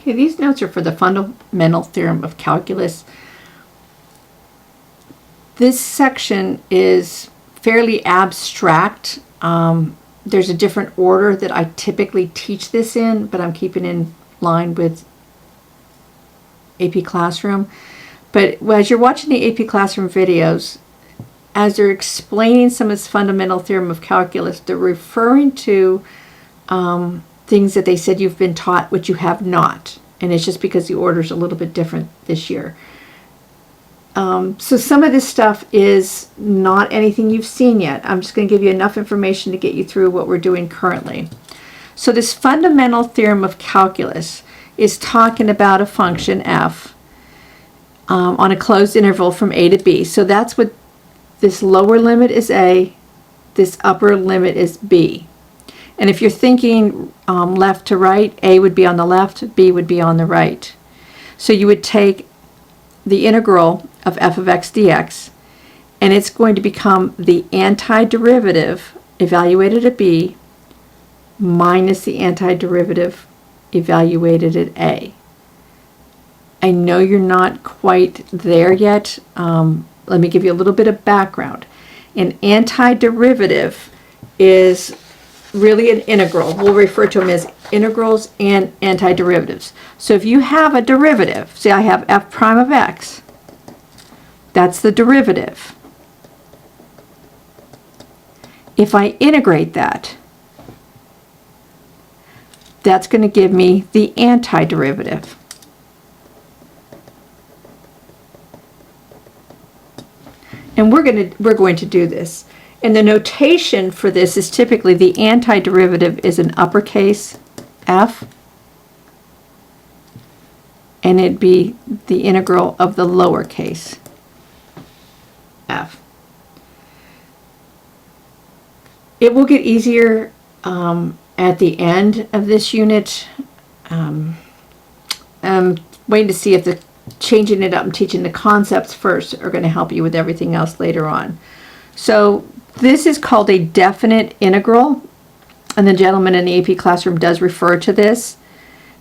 Okay, these notes are for the fundamental theorem of calculus. This section is fairly abstract. There's a different order that I typically teach this in, but I'm keeping in line with AP Classroom. But as you're watching the AP Classroom videos, as they're explaining some of this fundamental theorem of calculus, they're referring to things that they said you've been taught which you have not. And it's just because the order is a little bit different this year. So some of this stuff is not anything you've seen yet. I'm just going to give you enough information to get you through what we're doing currently. So this fundamental theorem of calculus is talking about a function f on a closed interval from a to b. So that's what this lower limit is a, this upper limit is b. And if you're thinking left to right, a would be on the left, b would be on the right. So you would take the integral of f of x dx, and it's going to become the antiderivative evaluated at b minus the antiderivative evaluated at a. I know you're not quite there yet. Let me give you a little bit of background. An antiderivative is really an integral. We'll refer to them as integrals and antiderivatives. So if you have a derivative, say I have f prime of x, that's the derivative. If I integrate that, that's going to give me the antiderivative. And we're going to do this. And the notation for this is typically the antiderivative is an uppercase f, and it'd be the integral of the lowercase f. It will get easier at the end of this unit. I'm waiting to see if the changing it up and teaching the concepts first are going to help you with everything else later on. So this is called a definite integral, and the gentleman in the AP Classroom does refer to this,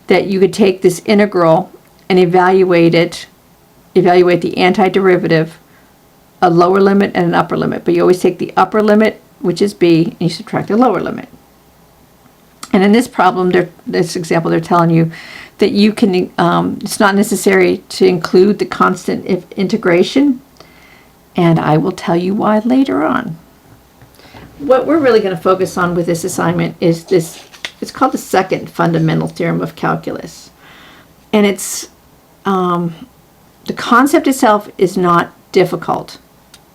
that you could take this integral and evaluate the antiderivative, a lower limit and an upper limit, but you always take the upper limit, which is b, and you subtract the lower limit. And in this problem, this example, they're telling you that you can, it's not necessary to include the constant integration, and I will tell you why later on. What we're really going to focus on with this assignment is this, it's called the second fundamental theorem of calculus. And it's, the concept itself is not difficult,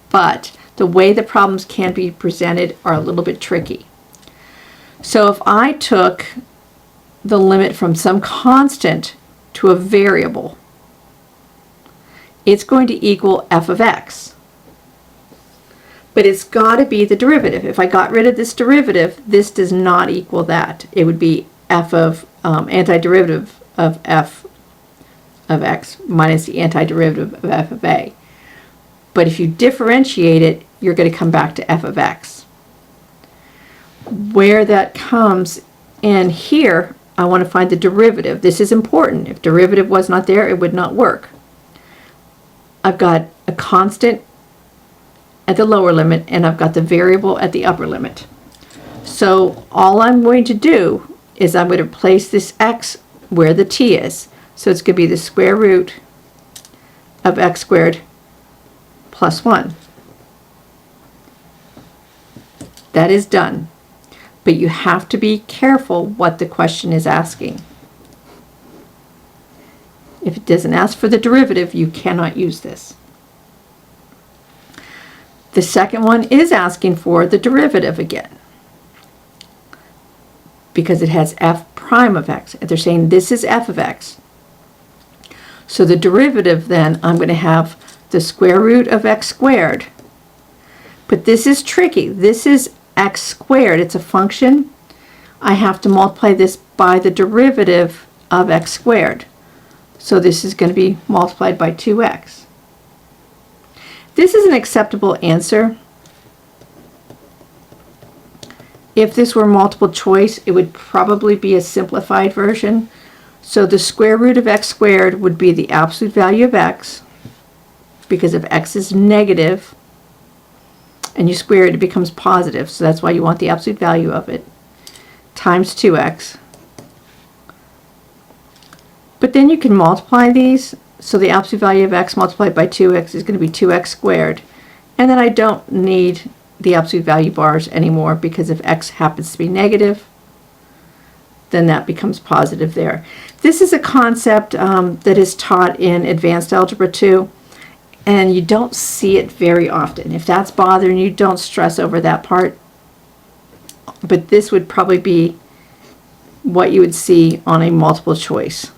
but the way the problems can be presented are a little bit tricky. So if I took the limit from some constant to a variable, it's going to equal f of x. But it's got to be the derivative. If I got rid of this derivative, this does not equal that. It would be f of antiderivative of f of x minus the antiderivative of f of a. But if you differentiate it, you're going to come back to f of x. Where that comes in here, I want to find the derivative. This is important. If derivative was not there, it would not work. I've got a constant at the lower limit, and I've got the variable at the upper limit. So all I'm going to do is I'm going to place this x where the t is. So it's going to be the square root of x squared plus 1. That is done. But you have to be careful what the question is asking. If it doesn't ask for the derivative, you cannot use this. The second one is asking for the derivative again, because it has f prime of x. They're saying this is f of x. So the derivative then, I'm going to have the square root of x squared. But this is tricky. This is x squared. It's a function. I have to multiply this by the derivative of x squared. So this is going to be multiplied by 2x. This is an acceptable answer. If this were multiple choice, it would probably be a simplified version. So the square root of x squared would be the absolute value of x, because if x is negative and you square it, it becomes positive. So that's why you want the absolute value of it, times 2x. But then you can multiply these. So the absolute value of x multiplied by 2x is going to be 2x squared. And then I don't need the absolute value bars anymore, because if x happens to be negative, then that becomes positive there. This is a concept that is taught in Advanced Algebra 2, and you don't see it very often. If that's bothering you, don't stress over that part. But this would probably be what you would see on a multiple choice.